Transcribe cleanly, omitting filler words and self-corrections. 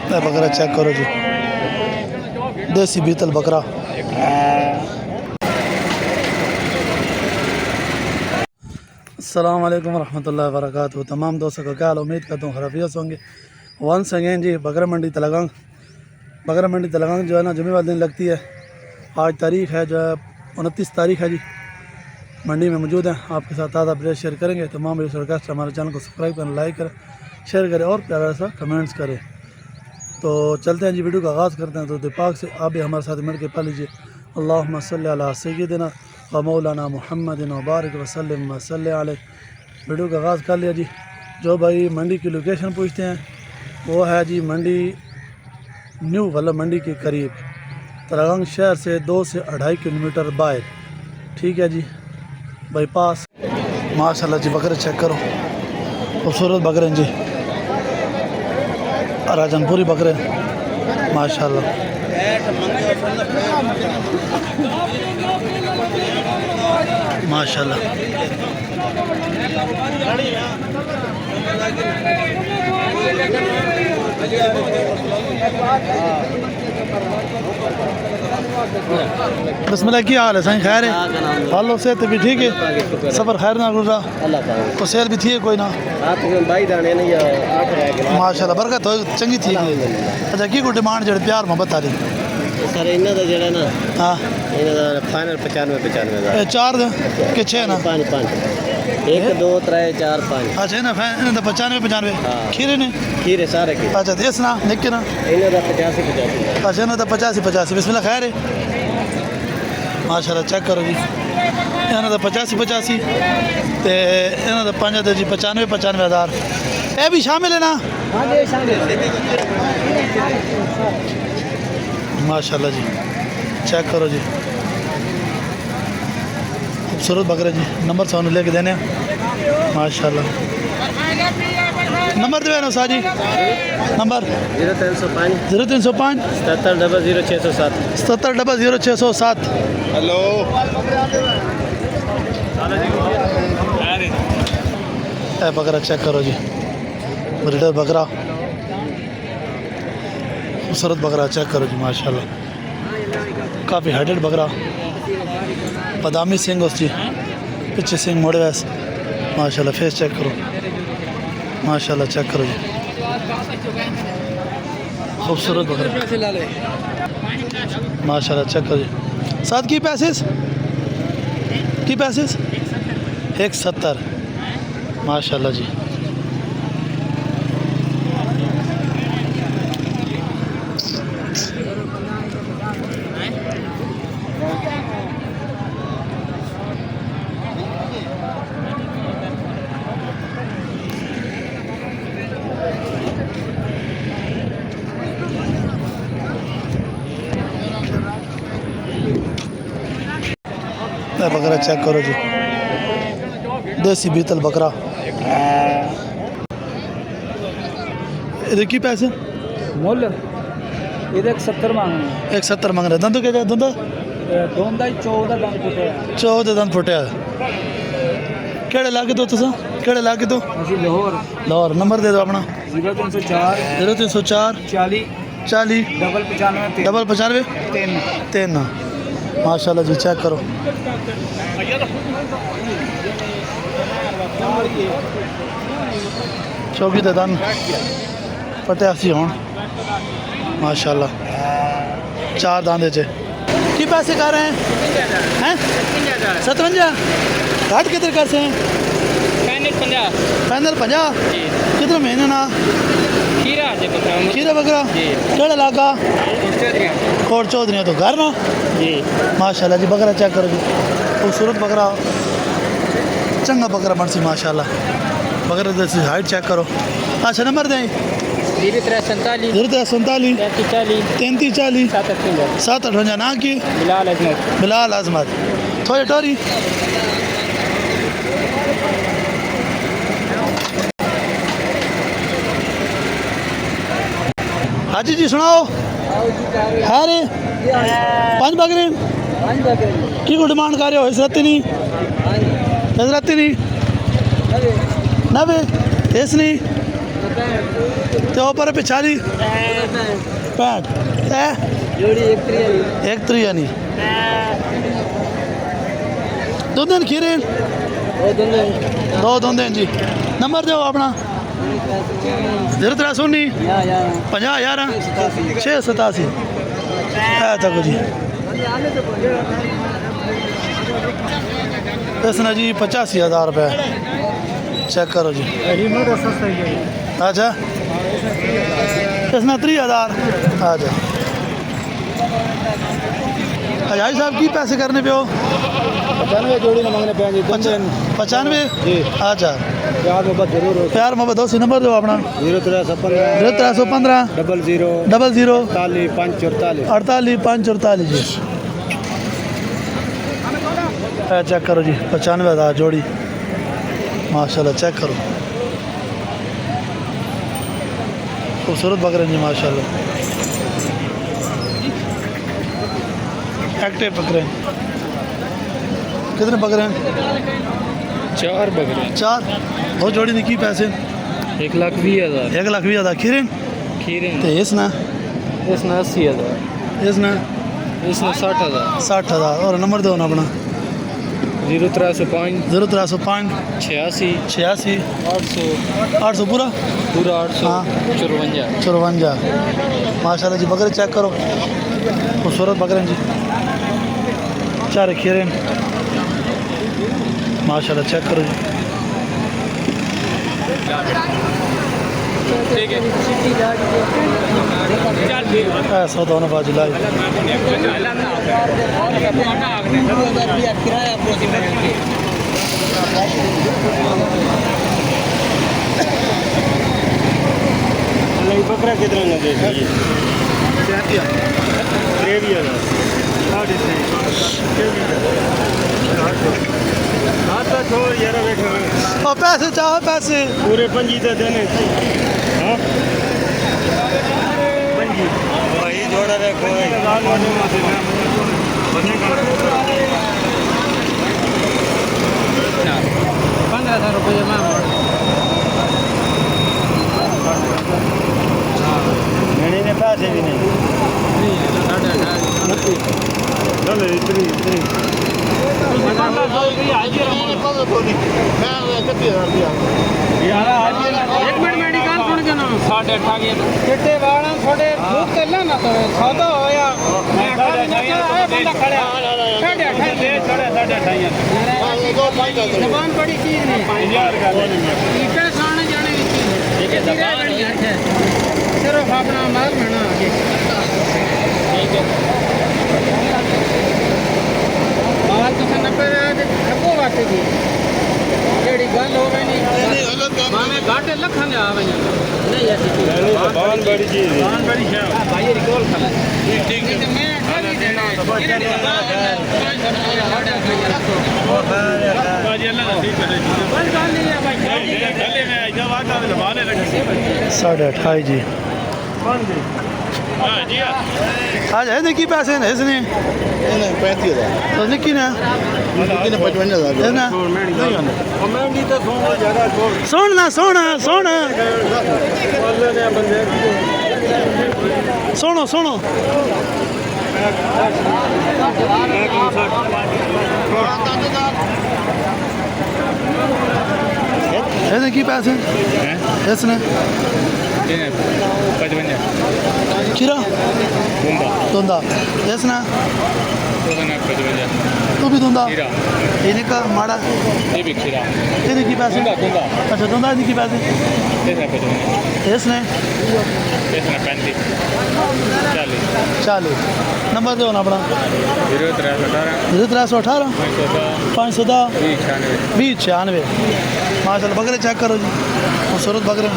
बकरा चेक करो जी, देसी बीतल बकरा। अस्सलाम वालेकुम रहमतुल्लाहि व बरकातहू। तमाम दोस्तों का क्या हाल, उम्मीद करता हूँ खराफियत होंगे। वंस अगेन जी बकरा मंडी तलगंग जो है ना जुमे वाले दिन लगती है। आज तारीख़ है जो है 29 तारीख़ है जी। मंडी में मौजूद हैं, आपके साथ ताज़ा अपडेट शेयर करेंगे। तमाम रिक्वेस्ट हमारे चैनल को सब्सक्राइब करें, लाइक करें, शेयर करें और प्यारा सा कमेंट्स करें। तो चलते हैं जी, वीडियो का आगाज़ करते हैं। तो दिपाक से आप भी हमारे साथ मिल के पढ़ लीजिए, अल्लाहुम्मा सल्ली अला सय्यिदिना व मौलाना मुहम्मदिन व बारिक वसल्लिम वसल्लि अलैहि। वीडियो का आगाज़ कर लिया जी। जो भाई मंडी की लोकेशन पूछते हैं वो है जी मंडी न्यू वल्लभ मंडी के करीब, तलगंग शहर से 2 से 2.5 किलोमीटर बाहर। ठीक है जी, बाईपास। माशाल्लाह जी बकरे चेक करो, खूबसूरत बकरे जी, राजनपुरी बकरे माशाल्लाह। माशाल्लाह बिस्मिल्लाह, की हाल है साईं? खैर है, हालो से तो भी ठीक है, सफ़र खैर ना गुजरा, तो सेल भी थी कोई ना माशाल्लाह, बरकत हो चंगी थी। अच्छा की कोई डिमांड जो प्यार मोहब्बत आ रही सर इन्हों का जोड़ा ना? हाँ इन्हों फाइनल 95-95 4 कि 6 ना? 5 1 2 3 4 5। अच्छा ना 95-95 खीरे ने? खीरे सारे खीरे। अच्छा देस ना निके ना? इन्हों का 85-85। अच्छा इन्हों का 85-85। बिस्मिल्लाह खैर है, माशाल्लाह चेक करो जी। इन्हों का 85-85 तो इन्हों का 5 जी 95-95 हज़ार। ये भी शामिल है ना? माशाल्लाह जी चेक करो जी, खूबसूरत बकरे जी। नंबर सोनू लेके देने माशाल्लाह। नंबर दे ना साजी, नंबर 0305 0305 77 00607। हेलो बकरा चेक करो जी, ब्रीडर बकरा, खूबसूरत बकरा चेक करो जी माशाल्लाह। काफ़ी हाइटेड बकरा, बादामी सिंग उसकी पीछे सिंग मोड़े वैस माशाल्लाह। फेस चेक करो माशाल्लाह, चेक करो जी, खूबसूरत बकरा माशाल्लाह। चेक करो जी, साथ की पैसेस 170 माशाल्लाह जी। बकरा चेक करो जी, देसी बीतल बकरा। इधर की पैसे मुल इधर 70 मांग रहे हैं। 170 मांग रहे। दंद क्या दंद? दोंदा ही 14 दंद फुटे। 14 दंद फुटे। केड़े लाके दो तुसा? केड़े लाके दो? लाहौर। नंबर दे दो अपना। 0304 40 40 95 3 माशाल्लाह जी। चेक करो चौकी दे दन फटे हों माशाल्लाह। 4 दांदे चे की पैसे कर रहे हैं? 57 घाट कितने कर से हैं? पैनल 50 कितने महीने ना? खीरा बकरा केड़ा इलाका? कोट चौधरी तो घर ना जी माशाल्लाह जी। बकरा चेक करो जी, खूबसूरत बकरा, चंगा बकरा बनसी माशाल्लाह। बकरे की हाइट चेक करो। अच्छा नंबर दें? 0347 33 40 758 ना की बिलाल आजमत थोड़ी टोरी। हाजी जी सुनाओ। है रे 5 बकरे की को डिमांड कर रहे हो? इस राती नहीं 90 इस नहीं तो ऊपर पिछाली 65 जोड़ी एक त्रिया नहीं दो दिन खीरे दो दिन जी नंबर दो अपना 0319 50 687 तक जी इसने जी 85,000 रुपये चेक करो जी अच्छा इसने 30,000 अच्छा अजाई साहब की पैसे करने पे हो 95 जोड़ी ना मांगने पे 95 अच्छा जरूर प्यार मोहब्बत दो सी नंबर दो अपना 0315 00 00 45 48 548 जी चेक करो जी 95,000 जोड़ी माशाल्लाह चेक करो खूबसूरत बकरे जी माशाल्लाह एक्टिव बकरे कितने बकरे हैं 4 बकरे 4 दो जोड़ी ने की पैसे 1,20,000 1,20,000 खीरे खीरे तो इसना इसने 80,000 इसना इसने 60,000 60,000 और नंबर दो ना अपना 0305 0305 86 86 800 800 पूरा पूरा 800 हाँ। 54 54 माशाल्लाह जी बकरे चेक करो खूबसूरत बकरे जी 4 खीरे माशाल्लाह चेक करो जी ऐसा दोनों बाजू लाई बकरा कितना ना दे और पैसे चाहो पैसे पूरे 5 तो देने हाँ 5 ये जोड़ा रखो 15,000 रुपये में मैंने ने पैसे भी नहीं चलो इतनी एक मिनट मेडिकल सुन के ना 8.5 चिट्टे वाला थोड़े भूख ते ना तो सौदा होया मैं खाली ना आए बंदा खड़ा 8.5 दे 8.5 जबान बड़ी चीज नहीं 5000 का टीपे खाने जाने की चीज है ये जबान है सिर्फ अपना माल बना आगे ठीक है माल तो 90 रखो वाटे की जेड़ी गल हो गई नहीं मामे घाटे लखन आ वई नहीं ऐसी चीज जबान बड़ी चीज जबान बड़ी है भाई रिकॉल कर ठीक है मैं खाली देना है बाजी अल्लाह नसीब करे बस गल नहीं है भाई गले में जब आता है जबान रखी 28.5 जी हां जी आज है की पैसे ने इसने 35,000 तो निकी ने 55,000 है ना कमेंडी तो सोना ज्यादा सुन ना सुन सुनो सुनो इसने की पैसे इसने 55 खीरा धुंदा इसने तू भी धुंदा इन्हें का माड़ा ये भी खीरा इन्हें की पैसे धुंदा अच्छा धुंदा इन्हें की पैसे इसने 35 40 नंबर दो ना अपना 0318 510 2096 माशाल्लाह बकरे चेक करो जी खूबसूरत बकरे